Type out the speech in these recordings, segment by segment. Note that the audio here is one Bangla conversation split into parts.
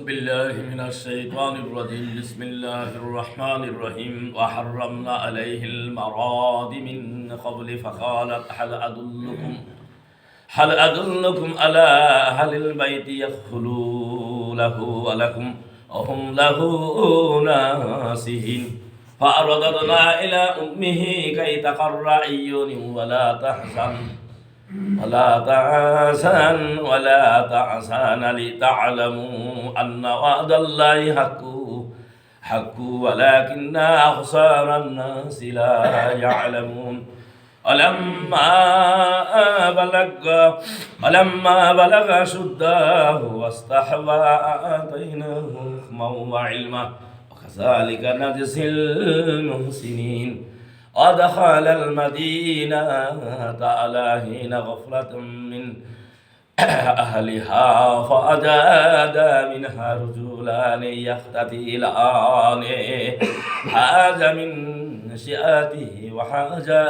بالله من الشيطان الرجيم بسم الله الرحمن الرحيم وحرمنا عليه المراض من قبل فقالت هل أدلكم على أهل البيت يدخلوا له ولكم وهم له ناصحين فأرددنا إلى أمه كي تقر عيون ولا تحزن لتعلموا أن وعد الله حق ولكن أكثر الناس لا يعلمون ولما بلغ أشده واستحوى آتيناه حكما وعلما وكذلك نجزي المحسنين ودخل المدينة على حين غفلة من أهلها فأجاد منها رجلان يقتتلان هذا من شيعته وهذا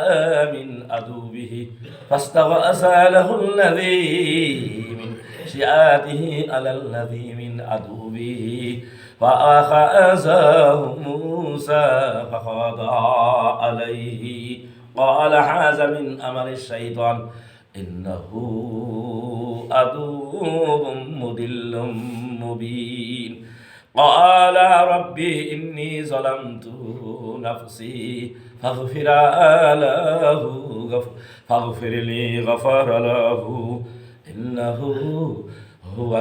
من عدوه فاستغاث له الذي من شيعته على الذي من عدوه فأخذه موسى فقضى عليه قال هذا من أمر الشيطان إنه عدو مضل مبين قال ربي إني ظلمت نفسي فاغفر لي غفر له إنه هو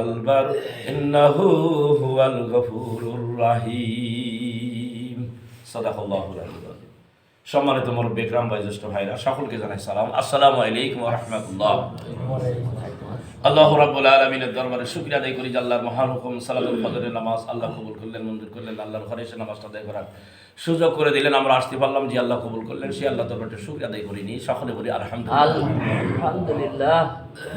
الغفور الرحيم صدق الله العظيم সম্মানিত মুরব্বী کرام বয়োজ্যেষ্ঠ ভাইরা সকলকে জানাই সালাম আসসালামু আলাইকুম ওয়া রাহমাতুল্লাহ আল্লাহ রাব্বুল আলামিনের দরবারে শুকরিয়া আদায় করি যে আল্লাহর মহান হুকুম সালাতুল ফজরের নামাজ আল্লাহ কবুল করলেন মঞ্জুর করলেন আল্লাহর ঘরে এসে নামাজটা আদায় করার সুযোগ করে দিলেন আমরা আসতে পারলাম যে আল্লাহ কবুল করলেন সেই আল্লাহ দরবারে শুকরিয়া আদায় করিনি সকলে বলি আলহামদুলিল্লাহ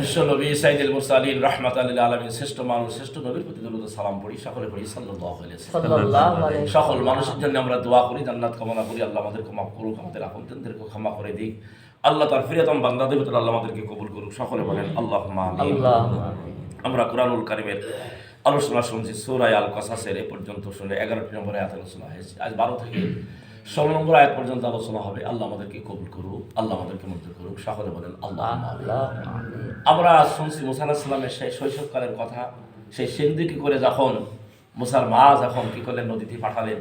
বিশ্ব নবী সাইয়্যিদুল মুরসালিন রাহমাতাল লিল আলামিন শ্রেষ্ঠ মানুষ শ্রেষ্ঠ নবীর প্রতি দরুদ ও সালাম পড়ি সকলে পড়ি সাল্লাল্লাহু আলাইহি ওয়াসাল্লাম সকল মানুষের জন্য আমরা দোয়া করি জান্নাত কামনা করি আল্লাহ আমাদেরকে মাফ করুক আমাদের আপনজনদেরকে ক্ষমা করে দিক আল্লাহ তার প্রিয়তম বান্দাদের ভিতরে আল্লাহ আমাদেরকে কবুল করুক সকলে বলেন আল্লাহুম্মা আমিন আমরা কুরআনুল কারীমের আলোচনা শুনছি সূরা আল কাসাসের এই পর্যন্ত শুনে 11 নম্বর আয়াত আলোচনা হয়েছে আজ 12 থেকে 16 নম্বর আয়াত পর্যন্ত আলোচনা হবে আল্লাহ আমাদেরকে কবুল করুক আল্লাহ আমাদেরকে মঞ্জুর করুক সকলে বলেন আল্লাহুম্মা আমিন আমরা শুনছি মুসা আলাইহিস সালামের সেই শৈশবকালের কথা সেই সিন্ধুকি করে যখন মুসার মা যখন কি করলেন নদীতে পাঠালেন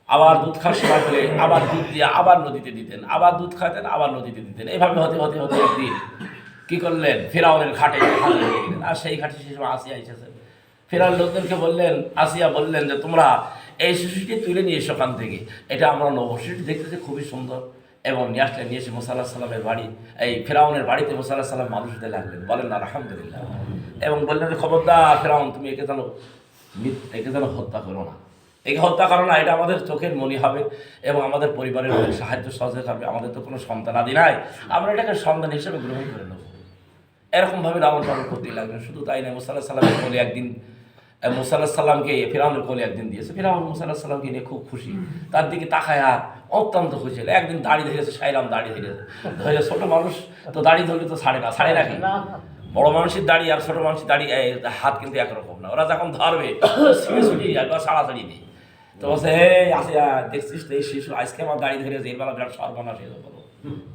আবার দুধ খাওয়ার সময় হলে আবার দুধ দিয়ে আবার নদীতে দিতেন আবার দুধ খাইতেন আবার নদীতে দিতেন এইভাবে হতে হতে হতে একদিন কি করলেন ফিরআউনের ঘাটে গেলেন আর সেই ঘাটে সেই সময় আসিয়া এসেছে ফিরআউন লোকদেরকে বললেন আসিয়া বললেন যে তোমরা এই শিশুটি তুলে নিয়ে এসো ওখান থেকে এটা আমরা নেবো শিশুটি দেখতেছে খুবই সুন্দর এবং নিয়ে আসলেন নিয়ে এসে মুসা আলাইহিস সালামের বাড়ি এই ফিরআউনের বাড়িতে মুসা আলাইহিস সালাম মানুষ দিতে লাগলেন বলেন আলহামদুলিল্লাহ এবং বললেন যে খবরদার ফিরআউন তুমি একে যেন হত্যা করো না একে হত্যা করো না এটা আমাদের চোখের মনি হবে এবং আমাদের পরিবারের সাহায্য সহযোগ হবে আমাদের তো কোনো সন্তান আদি নাই আমরা এটাকে সন্তান হিসেবে গ্রহণ করে নেব এরকমভাবে লালন পালন করতে লাগলেন শুধু তাই নয় মুসা আলাইহিস সালামের কোলে একদিন মুসা আলাইহিস সালামকে ফিরআউনের কোলে একদিন দিয়েছে ফিরআউন মুসা আলাইহিস সালামকে নিয়ে খুব খুশি তার দিকে তাকায় আর অত্যন্ত খুশি হলো একদিন দাড়ি ধরেছে সাইরাম দাড়ি ধরে ছোট মানুষ তো দাড়ি ধরলে তো ছাড়ে রাখে বড় মানুষের দাড়ি আর ছোট মানুষের দাড়ি হাত কিন্তু একরকম না ওরা যখন ধরবে ছুটি ছাড়াছাড়ি নেই তো বলছে হে আসিয়া দেখছিস তো এই শিশু আজকে আমার দাড়ি ধরেছে এরবেলা বিরাট সর্বনাশ হয়ে যাবো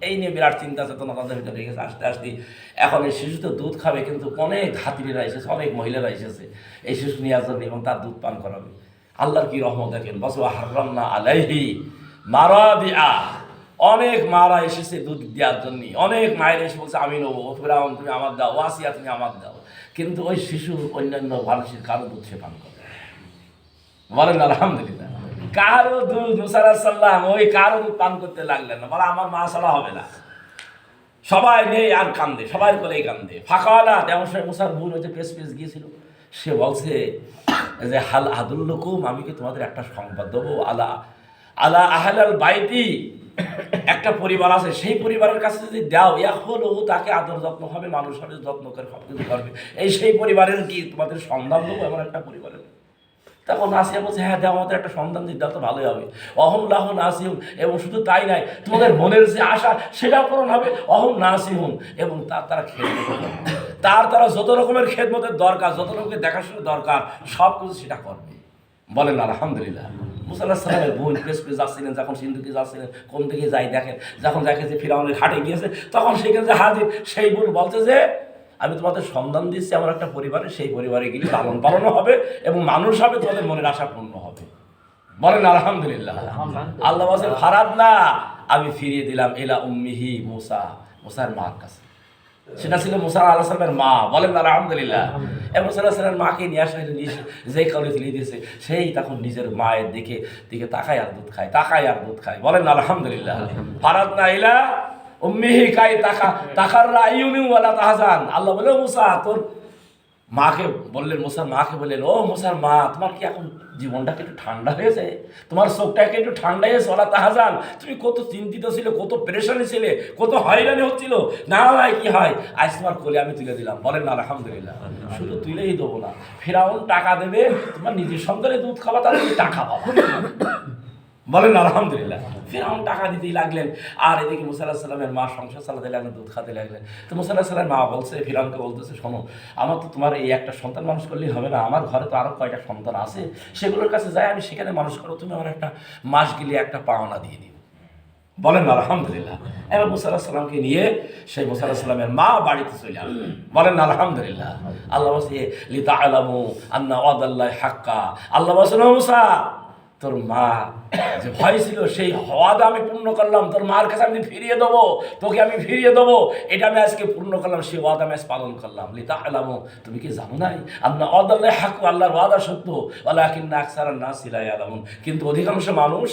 এই নিয়ে বিরাট চিন্তা চেতনা তাদের ভিতরে রেখেছে আস্তে আস্তে এখন এই শিশু তো দুধ খাবে কিন্তু অনেক ধাত্রীরা এসেছে অনেক মহিলারা এসেছে এই শিশু নিয়ে আসবে এবং তার দুধ পান করাবে আল্লাহর কি রহমত দেখেন বস হারামনা আলাইহি মারাদিআ অনেক মারা এসেছে দুধ দেওয়ার জন্য অনেক মায়ের এসে বলছে আমি নেবো ফিরআউন তুমি আমার দাও আসিয়া তুমি আমার দাও কিন্তু ওই শিশু অন্যান্য মানুষের কারো দুধ সে পান করে বলেন আলহামদুলিল্লাহ কারো দুধ মুসা আলাইহিস সালাম ওই কারো দুধ পান করতে লাগলেন না বলে আমার মা ছাড়া হবে না সবাই নেই আর কান্দে সবাই কোলেই কান্দে ফাঁকাওয়ালা তেমন সময় মুসার বোন হচ্ছে পেস গিয়েছিল সে বলছে যে হাল আদুল্লুকুম আমি কি তোমাদের একটা সংবাদ দেবো আলা আহলাল বাইতি একটা পরিবার আছে সেই পরিবারের কাছে যদি দাও হলো তাকে আদর যত্ন হবে মানুষ হবে যত্ন করে সব কিছু করবে এই সেই পরিবারের কি তোমাদের সন্ধান দেবো এমন একটা পরিবারের তখন আসিয়া বলছে হ্যাঁ দেওয়া আমাদের একটা সন্তান দিতে তো ভালোই হবে অহম লাহ নাসিহুন এবং শুধু তাই নাই তোমাদের মনের যে আশা সেটা পূরণ হবে অহম নাসিহুন এবং তারা খেলবে তার দ্বারা যত রকমের খেদমতের দরকার, যত রকমের দেখাশোনার দরকার, সব কিছু সেটা করবে। বলেন আলহামদুলিল্লাহ। মুসা আলাইহিস সালামের বোন প্রেস যাচ্ছিলেন, যখন সিন্ধুকে যাচ্ছিলেন, কোন দিকে যাই দেখেন, যখন দেখে যে ফিরআউনের ঘাটে গিয়েছে, তখন সেখানে যে হাজির সেই বোন বলছে যে আমি তোমাদের সন্ধান দিচ্ছি আমার একটা পরিবারে, সেই পরিবারে গেলে লালন পালনও হবে এবং মানুষ হবে, তোমাদের মনের আশা পূর্ণ হবে। বলেন আলহামদুলিল্লাহ। আল্লাহ বলছেন ফারাদ না, আমি ফিরিয়ে দিলাম এলা উম্মিহি মুসা, মুসার মার কাছে। সেটা ছিল মুসা আলাইহিস সালামের মা। বলেন আলহামদুলিল্লাহ। এবং মুসা আলাইহিস সালামের মাকে নিয়ে আসলে যেই কাউরে ফেলে দিয়েছে, সেই তখন নিজের মায়ের দিকে তাকায় আর দুধ খায়, তাকায় আর দুধ খায়। বলেন আলহামদুলিল্লাহ। ফারাদ না ইলা উম্মিহি কাই তাকার রাইউনি ওয়ালা তাহজান। আল্লাহ বলে মুসা তোর মাকে বললেন, মুসার মাকে বললেন, ও মুসার মা, তোমার কি এখন জীবনটাকে একটু ঠান্ডা হয়েছে? তোমার চোখটাকে একটু ঠান্ডা হয়েছে? ওলা তাহাজান, তুমি কত চিন্তিত ছিলে, কত পেরেশানি ছিলে, কত হয়রানি হচ্ছিল। না হয় কি হয়, আজ তোমার কোলে আমি তুলে দিলাম। বলেন আলহামদুলিল্লাহ। শুধু তুলেই দেবো না, ফিরআউন টাকা দেবে, তোমার নিজের সন্তানের দুধ খাওয়া, তাহলে টাকা পাবা। বলেন আলহামদুলিল্লাহ। ফিরআউন টাকা দিতেই লাগলেন, আর এদিকে মুসা আলাইহিস সালামের মা সংসার চালাতে লাগলেন, দুধ খাতে লাগলেন। তো মুসা আলাইহিস সালামের মা বলছে, ফিরআউনকে বলতেছে, শোনো, আমার তো তোমার এই একটা সন্তান মানুষ করলেই হবে না, আমার ঘরে তো আরো কয়টা সন্তান আছে, সেগুলোর কাছে যাই আমি সেখানে মানুষ করো, তুমি আমার একটা মাস গেলে একটা পাওনা দিয়ে দিও। বলেন আলহামদুলিল্লাহ। এবার মুসা আলাইহিস সালামকে নিয়ে সেই মুসা আলাইহিস সালামের মা বাড়িতে চলে আসলেন। বলেন আলহামদুলিল্লাহ। আল্লাহ বলছে লিতাআলামু আন্না ওয়াদাল্লাহি হাক্কা। আল্লাহ বলছেন, ও মুসা, তোর মা যে ভয় ছিল, সেই ওয়াদা আমি পূর্ণ করলাম, তোর মার কাছে আমি ফিরিয়ে দেবো, তোকে আমি ফিরিয়ে দেবো, এটা আমি আজকে পূর্ণ করলাম, সেই ওয়াদা আমি আজ পালন করলাম। লিতাআলামু, তুমি কি জানো নাই আন্না ওয়াদাল্লাহি হাক্কু, আল্লাহর ওয়াদা সত্য, ওয়ালাকিন্না আকসারান নাসি লা ইয়ালামুন, কিন্তু অধিকাংশ মানুষ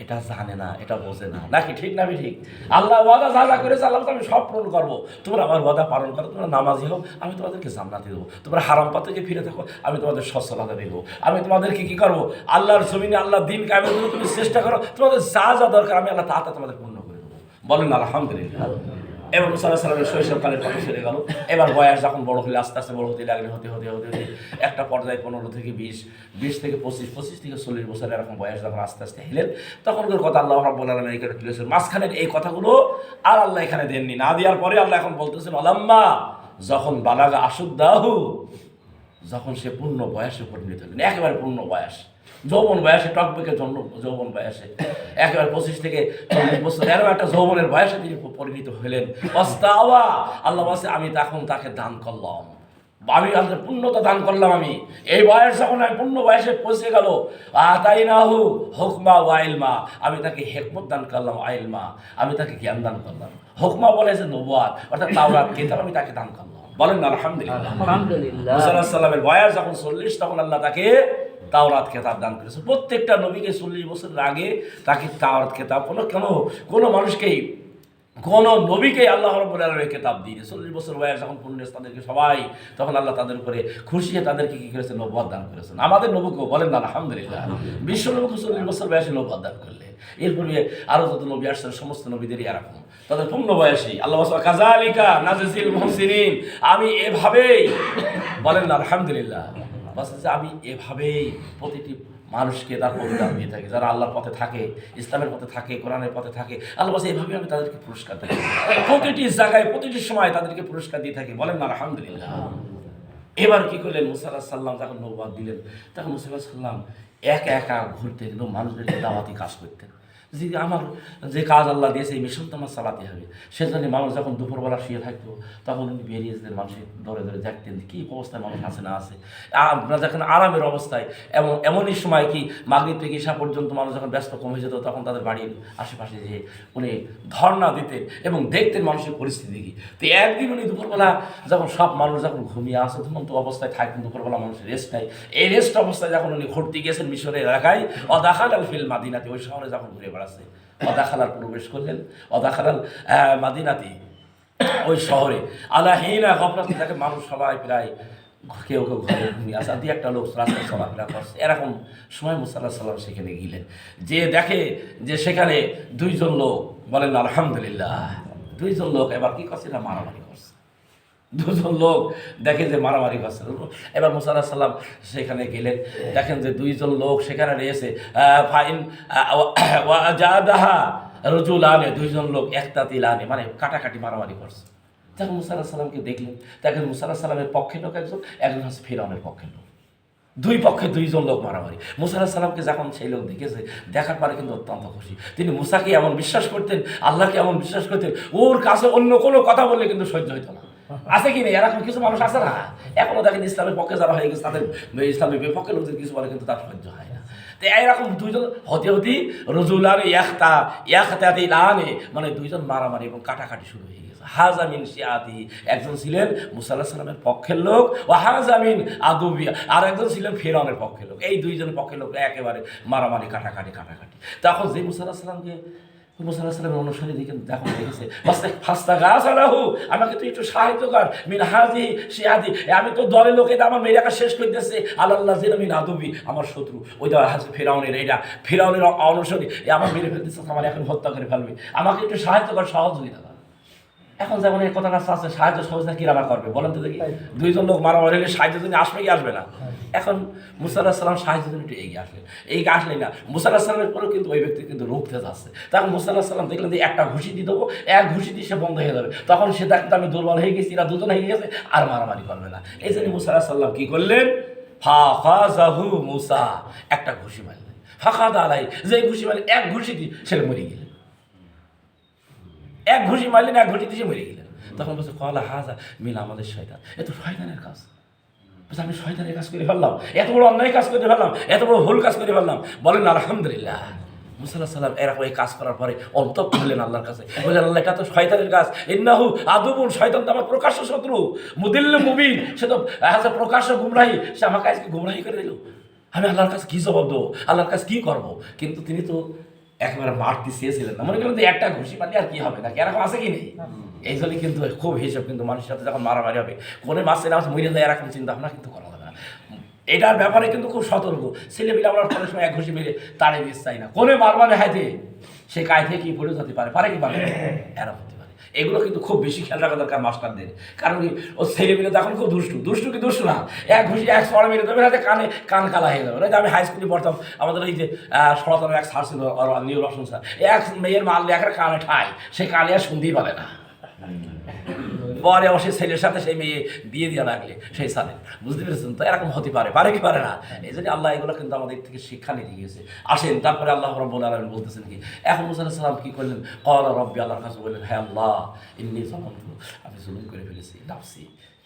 এটা জানে না, এটা বোঝে না। নাকি ঠিক না? ঠিক। আল্লাহ ওয়াদা যা যা করেছে, আল্লাহ আমি সব পূরণ করবো, তোমরা আমার ওয়াদা পালন করো, তোমরা নামাজি হোক, আমি তোমাদেরকে জান্নাতে দেবো, তোমরা হারাম পথ থেকে ফিরে থাকো, আমি তোমাদের সচ্ছলতা দেবো, আমি তোমাদেরকে কি করবো, আল্লাহর জমিনে আল্লাহ দিন কায়েমের জন্য তুমি চেষ্টা করো, তোমাদের যা যা দরকার আমি আল্লাহ তা তোমাদের পূর্ণ করে দেবো। বলেন আলহামদুলিল্লাহ। এবং মুসা আলাইহিস সালামের শৈশবকালের কথা ছেড়ে গেল। এবার বয়স যখন বড় হলে, আস্তে আস্তে বড় হতে লাগলে, হতে একটা পর্যায়ে 15 থেকে 20, 20 থেকে 25, 25 থেকে 40 বছর এরকম বয়স যখন আস্তে আস্তে হেলেন, তখনকার কথা আল্লাহ রাব্বুল আলামিন এখানে তুলেছেন। মাঝখানের এই কথাগুলো আর আল্লাহ এখানে দেননি, না দেওয়ার পরে আল্লাহ এখন বলতেছেন, আলাম্মা যখন বালাগা আশুদ্দাহু, যখন সে পূর্ণ বয়সে পরিণত হলেন, একেবারে পূর্ণ বয়স, যৌবন বয়সে, টকবকে যৌবন বয়সে, একেবারে 25 থেকে 40 বছর এরকম একটা যৌবনের বয়সে তিনি পরিণত হলেন। অস্তাওয়া, আল্লাহ বলছে আমি তখন তাকে দান করলাম, আমি আল্লাহ পূর্ণতা দান করলাম। আমি এই বয়স যখন আমি পূর্ণ বয়সে পৌঁছে গেল, আতাইনাহু হুকমা ওয়া ইলমা, আমি তাকে হিকমত দান করলাম, আইলমা, আমি তাকে জ্ঞান দান করলাম। হুকমা বলে যে নবুয়াত, অর্থাৎ তাওরাত কিতাব আমি তাকে দান করলাম। বলেন আলহামদুলিল্লাহ। মুসা আলাইহিস সালামের বয়স যখন 40, তখন আল্লাহ তাকে তাওরাত খেতাব দান করেছে। প্রত্যেকটা নবীকে 40 বছরের আগে তাকে তাওরাত খেতাব, কোনো মানুষকেই, কোন নবীকে আল্লাহ রাব্বুল আলামিন খেতাব দিয়ে 40 বছর বয়স যখন পূর্ণ হয়েছে তাদেরকে সবাই, তখন আল্লাহ তাদের উপরে খুশি হয়ে তাদেরকে কি করেছেন, নবুয়ত দান করেছেন। আমাদের নবীকেও বলেন আলহামদুলিল্লাহ, বিশ্ব নবীকে 40 বছর বয়সে নবুয়ত দান করলেন। এরপরে আরো যত নবী আসছেন, সমস্ত নবীদেরই এরকম, তাদের পূর্ণ বয়সী আল্লাহ বলছেন কাযালিকা নাজিল মুহসিনিন, আমি এভাবেই, বলেন আলহামদুলিল্লাহ, বলছেন যে আমি এভাবেই প্রতিটি মানুষকে তার প্রতিদান দিয়ে থাকি, যারা আল্লাহর পথে থাকে, ইসলামের পথে থাকে, কোরআনের পথে থাকে, আল্লাহ বলছে এভাবে আমি তাদেরকে পুরস্কার দিই, প্রতিটি জায়গায় প্রতিটি সময় তাদেরকে পুরস্কার দিয়ে থাকি। বলেন আলহামদুলিল্লাহ। এবার কি করলেন, মুসা আলাইহিস সালাম যখন নবুয়ত দিলেন, তখন মুসা আলাইহিস সালাম একা একা ঘুরতে গেল, মানুষদেরকে দাওয়াতি কাজ করতেন, যে আমার যে কাজ আল্লাহ দিয়েছে এই মিশন তো আমার চালাতে হবে। সেজন্য মানুষ যখন দুপুরবেলা শুয়ে থাকতো, তখন উনি বেরিয়ে যেতেন, মানুষের ধরে ধরে দেখতেন কী অবস্থায় মানুষ আছে না আছে। আপনারা যখন আরামের অবস্থায়, এমনই সময় কি মাগরিব থেকে ঈশা পর্যন্ত মানুষ যখন ব্যস্ত কমে যেত, তখন তাদের বাড়ির আশেপাশে যে উনি ধর্ণা দিতেন এবং দেখতেন মানুষের পরিস্থিতি কি। তো একদিন উনি দুপুরবেলা যখন সব মানুষ যখন ঘুমিয়ে আসে, ঘুমন্ত অবস্থায় থাকেন, দুপুরবেলা মানুষের রেস্ট নেয়, এই রেস্ট অবস্থায় যখন উনি ঘুরতে গিয়েছেন মিশরের এলাকায়, অদাখালাল ফিল মাদিনাতে, ওই শহরে যখন ঘুরে বেড়াচ্ছে, অদাখালাল প্রবেশ করলেন, অদাখালাল মাদিনাতে, ওই শহরে আলাহিনা গফলাতে তাকে মানুষ সবাই প্রায় কেউ কেউ ঘরে ঘুমিয়ে আসা, দিয়ে একটা লোক রাস্তায় চলাফেরা করছে। এরকম সময় মুসা আলাইহিস সালাম সেখানে গেলেন, যে দেখে যে সেখানে 2 জন লোক, বলেন আলহামদুলিল্লাহ, 2 জন লোক এবার কি করছে না, মারামারি করছে। 2 জন লোক দেখে যে মারামারি করছে। এবার মুসা আলাইহিস সালাম সেখানে গেলেন, দেখেন যে 2 জন লোক সেখানে রয়েছে, ফাইন ওয়াজাদাহা রাজুলানে, 2 জন লোক একতাতিলানে, মানে কাটাকাটি মারামারি করছে। তখন মুসা আলাইহিস সালামকে দেখলেন, দেখেন মুসা আলাইহিস সালামের পক্ষের লোক একজন, একজন হচ্ছে ফিরআউনের পক্ষের লোক। দুই পক্ষে দুইজন লোক মারামারি। মুসা আলাইহিস সালামকে যখন সেই লোক দেখেছে, দেখার পরে কিন্তু অত্যন্ত খুশি। তিনি মুসাকে এমন বিশ্বাস করতেন, আল্লাহকে এমন বিশ্বাস করতেন, ওর কাছে অন্য কোনো কথা বললে কিন্তু সহ্য হইতো না। আছে কি না এরকম কিছু মানুষ আছে না, এখনো দেখেন ইসলামের পক্ষে যারা হয়ে গেছে তাদের ইসলামের বিপক্ষে লোকদের কিছু বলে কিন্তু তার সহ্য হয় না। তো এইরকম দুইজন হতে হতে রজুলান ইয়াখতাতিলানে, মানে দুইজন মারামারি এবং কাটাকাটি শুরু হয়ে গেছে। হাজামিন শিয়াতি, একজন ছিলেন মুসা আলাইহিস সালামের পক্ষের লোক, ও হাজামিন আদুবিয়া, আর একজন ছিলেন ফিরআউনের পক্ষের লোক। এই দুইজনের পক্ষের লোক একেবারে মারামারি কাটাকাটি। তখন যে মুসা আলাইহিস সালামকে মুসা আলাইহিস সালামের অনুসারী দেখুন দেখেছে, ফাস্তা গাছ আলাহু, আমাকে তুই একটু সাহায্য কর, মিন হাজি শিয়াদি, আমি তো দলের লোকে আমার মেয়েরাকে শেষ করে দিয়েছে, আল্লাহ জিনা মিন আদুবি, আমার শত্রু ওইটা হাজি ফিরআউনের, এইটা ফিরআউনের অনুসারী, আমার মেরে ফেলতেছে, আমার এখন হত্যা করে ফেলবে, আমাকে একটু সাহায্য কর, সহযোগিতা কর। এখন যেমন এই কথাটা আছে, সাহায্য সহযোগিতা কিরামা করবে বলেন তো দেখি? দুইজন লোক মারামারি হলে সাহায্য জন্য আসবে কি আসবে না? এখন মুসা আলাইহিস সালাম সাহায্য জন্য একটু এগিয়ে আসলেন, এগিয়ে আসলেন না, মুসা আলাইহিস সালামের পরেও কিন্তু ওই ব্যক্তি কিন্তু রুখতে যাচ্ছে। তখন মুসা আলাইহিস সালাম দেখলেন যে একটা ঘুষি দিয়ে দেবো, এক ঘুষি দিয়ে সে বন্ধ হয়ে যাবে, তখন সে দেখতে আমি দুর্বল হয়ে গেছি, এরা দুজন হয়ে গেছে, আর মারামারি করবে না। এই জন্য মুসা আলাইহিস সালাম কি করলেন, ফাখাযাহু মুসা, একটা ঘুষি মারলেন, ফাখাদা আলাই, যে ঘুষি মারলেন এক ঘুষি দিয়ে সে মরে গেলেন, এক ঘুষি মারলেন, এক ঘুষি দিয়ে সে মরে গেলেন। তখন বলছে কলা হাজা মিল আমাদের শয়তান, এ তো শয়তানের কাজ, আমি শয়তানের কাজ করে ফেললাম, এত বড় অন্যায় কাজ করে ফেললাম, এত বড় ভুল কাজ করে ফেললাম। বলেন আলহামদুলিল্লাহ। মুসা আলাইহিস সালাম এরকম এই কাজ করার পরে অন্তপ্ত হলেন আল্লাহর কাছে, বললেন আল্লাহ এটা তো শয়তানের কাজ, ইন্নাহু আদুবুন, শয়তান তো আমার প্রকাশ্য শত্রু, মুদিল্ল মুবিন, সে তো প্রকাশ্য গুমরাহি, সে আমার কাছে গুমরাহি করে দিল, আমি আল্লাহর কাছে কী জবাব দেবো, আল্লাহর কাছে কী করবো? কিন্তু তিনি তো একেবারে মারতে চেয়েছিলেন না, মনে করেন যে একটা ঘুষি মারলে আর কি হবে, না এরকম আছে কি নেই? এই জন্য কিন্তু খুব হিসাব, কিন্তু মানুষের সাথে যখন মারামারি হবে, কোনো মাসে না মরে যায় এরকম চিন্তা ভাবনা কিন্তু করা যাবে না। এটার ব্যাপারে কিন্তু খুব সতর্ক। ছেলেপিলে আমরা অনেক সময় এক ঘুষি মেরে তাড়ে দিতে চাই না, কোনো মারমানে হাইতে সে কায় থেকে কি পড়ে যেতে পারে, পারে কি পারে, এরা হতে পারে। এগুলো কিন্তু খুব বেশি খেয়াল রাখা দরকার মাস্টারদের, কারণ কি ও ছেলেপিলে তখন খুব দুষ্টু কি দুষ্টু না, এক ঘুষি এক সরা মেরে দেবে, হাতে কান কালা হয়ে যাবে। আমি হাই স্কুলে পড়তাম, আমাদের এই যে সনাতনের এক স্যার ছিল নিউ রসন স্যার, এক মেয়ের মারলে একটা কানে ঠাই, সে কানে আর শুনতেই পারে না, পরে অবশ্যই ছেলের সাথে সেই মেয়ে বিয়ে দিয়ে রাখলে সেই সালে, বুঝতে পেরেছেন তো? এরকম হতে পারে কি পারে না? এই জন্য আল্লাহ এগুলো কিন্তু আমাদের থেকে শিক্ষা নিতে গিয়েছে। আসেন তারপরে আল্লাহ রাব্বুল আলামিন বলতেছেন কি, এখন মুসা আলাইহিস সালাম কি করলেন, ক্বালা রাব্বি, আল্লাহর কাছে বললেন, হ্যাঁ আল্লাহ, ইন্নী যালামতু, আমি জুলুম করে ফেলেছি নাফসি,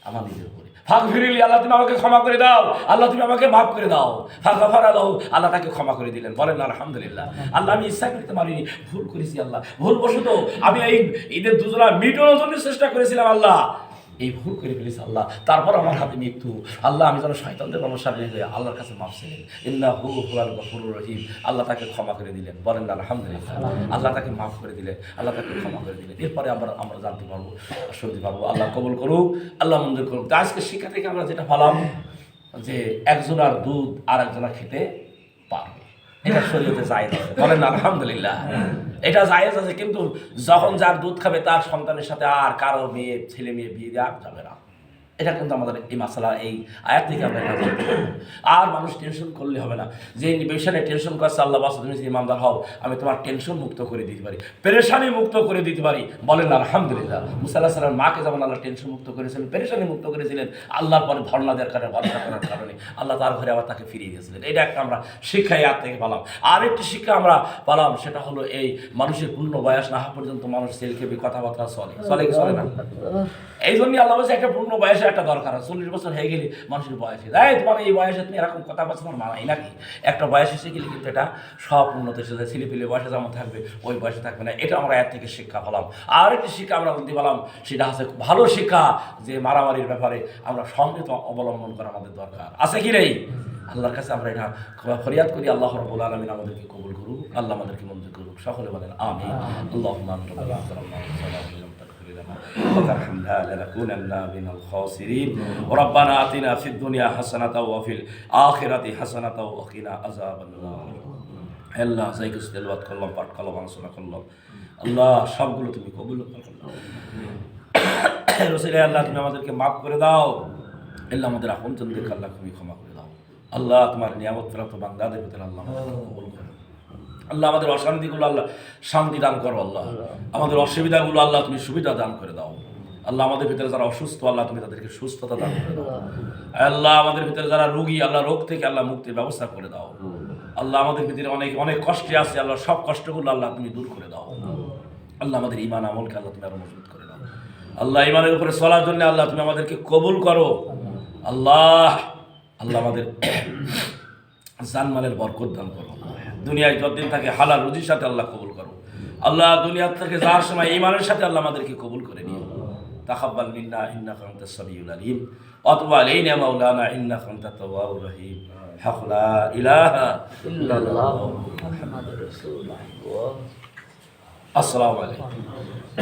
আমার নিজের উপরে, ফাগফিরলি, আল্লাহ তুমি আমাকে ক্ষমা করে দাও, আল্লাহ তুমি আমাকে মাফ করে দাও। ফাগফারা লাহু, আল্লাহ তাকে ক্ষমা করে দিলেন। বলেন আলহামদুলিল্লাহ। আল্লাহ আমি ইচ্ছা করতে পারিনি, ভুল করেছি আল্লাহ, ভুলবশত আমি এই ঈদের দুজনা মিটানোর জন্য চেষ্টা করেছিলাম আল্লাহ, এই ভুল করে ফেলেছি আল্লাহ, তারপর আমার হাতে মৃত্যু, আল্লাহ আমি যেন শয়তানদের অনুসারী হয়ে আল্লাহর কাছে মাফ চাইলেন, ইন্নাহু হুয়াল গফুরুর রহিম, আল্লাহ তাকে ক্ষমা করে দিলেন। বলেন আলহামদুলিল্লাহ। আল্লাহ তাকে মাফ করে দিলেন, আল্লাহ তাকে ক্ষমা করে দিলেন। এরপরে আমরা জানতে পারবো, শুনতে পারবো। আল্লাহ কবুল করুক, আল্লাহ মঞ্জুর করুক। আজকে শিক্ষা থেকে আমরা যেটা পেলাম যে একজনের দুধ আর একজনের খেতে পারবে, এটা শরীয়তে জায়েজ আছে। বলেন আলহামদুলিল্লাহ, এটা জায়েজ আছে। কিন্তু যখন যার দুধ খাবে তার সন্তানের সাথে আর কারো ছেলে মেয়ে বিয়ে দেওয়া যাবে না। এটা কিন্তু আমাদের এই মাসালা, এই আয়াত থেকে আমরা এটা জানতে পারবো। আর মানুষ টেনশন করলে হবে না, যে বিষয়ে টেনশন করছে আল্লাহ বাস, তুমি ইমানদার হও, আমি তোমার টেনশন মুক্ত করে দিতে পারি, পেরেশানি মুক্ত করে দিতে পারি। বলেন আলহামদুলিল্লাহ। মুসা আলাইহিস সালামের মাকে যেমন আল্লাহ টেনশন মুক্ত করেছিলেন, পেরেশানি মুক্ত করেছিলেন, আল্লাহর পরে ধর্ণা দেওয়ার কারণে, ভরসা করার কারণে আল্লাহ তার ঘরে আবার তাকে ফিরিয়ে দিয়েছিলেন। এটা একটা আমরা শিক্ষা আয়াত থেকে পেলাম। আর একটি শিক্ষা আমরা পেলাম, সেটা হলো এই মানুষের পূর্ণ বয়স না হওয়া পর্যন্ত মানুষ সেলখেবি কথাবার্তা চলে কি চলে না? এই জন্যই আল্লাহ বলছে একটা পূর্ণ বয়সে একটা দরকার, 40 বছর হয়ে গেলে মানুষের বয়সে দেয়, তোমার এই বয়সে তুমি এরকম কথা বলছো, তোমার মানাই নাকি? একটা বয়স এসে গেলে কিন্তু এটা সব উন্নত এসে যায়, ছেলেপিলে বয়সে যেমন থাকবে ওই বয়সে থাকবে না। এটা আমরা এর থেকে শিক্ষা পেলাম। আর একটি শিক্ষা আমরা বলতে পেলাম, সেটা হচ্ছে ভালো শিক্ষা, যে মারামারির ব্যাপারে আমরা সংযত অবলম্বন করা আমাদের দরকার আছে কি নেই? আল্লাহর কাছে আমরা এটা ফরিয়াদ করি, আল্লাহ রাব্বুল আলামিন আমাদেরকে কবুল করুক, আল্লাহ আমাদেরকে মঞ্জুর করুক। সকলে বলেন আমিন। আল্লাহুম্মা وترحمنا لنكونن من الخاسرين وربنا آتنا في الدنيا حسنة وفي الآخرة حسنة وقنا عذاب النار। আল্লাহ যাই কিছু তেলাওয়াত করলাম, পাঠ করলাম, আলোচনা করলাম, আল্লাহ সবগুলো তুমি কবুল করো। রসুল আল্লাহ তুমি আমাদেরকে মাফ করে দাও, আল্লাহ আমাদের আপনজনদেরকে আল্লাহ তুমি ক্ষমা করে দাও। আল্লাহ তোমার নিয়ামত প্রাপ্ত বান্দাদের ভিতরে আল্লাহ কবুল করো। আল্লাহ আমাদের অশান্তিগুলো আল্লাহ শান্তি দান করো, আল্লাহ আমাদের অসুবিধাগুলো আল্লাহ তুমি সুবিধা দান করে দাও। আল্লাহ আমাদের ভিতরে যারা অসুস্থ আল্লাহ তুমি তাদেরকে সুস্থতা দান করে দাও। আল্লাহ আমাদের ভিতরে যারা রোগী আল্লাহ রোগ থেকে আল্লাহ মুক্তির ব্যবস্থা করে দাও। আল্লাহ আমাদের ভিতরে অনেক অনেক কষ্টে আছে আল্লাহ সব কষ্টগুলো আল্লাহ তুমি দূর করে দাও। আল্লাহ আমাদের ঈমান আমলকে আল্লাহ তুমি আরো মজবুত করে দাও। আল্লাহ ঈমানের উপরে চলার জন্য আল্লাহ তুমি আমাদেরকে কবুল করো। আল্লাহ আল্লাহ আমাদের জানমালের বরকত দান করো। দুনিয়ায় যতদিন থাকে হালাল রুজির সাথে আল্লাহ কবুল করো। আল্লাহ দুনিয়া থেকে যাওয়ার সময় ঈমানের সাথে আল্লাহ আমাদেরকে কবুল করে নিও। তাকাব্বাল মিন্না ইন্নাকা আনতাস সামিউল আলিম ওয়া তুব আলাইনা মাওলানা ইন্নাকা আনতাত তাওয়াবুর রহিম। হাক লা ইলাহা ইল্লাল্লাহ মুহাম্মাদুর রাসূলুল্লাহ। আসসালামু আলাইকুম।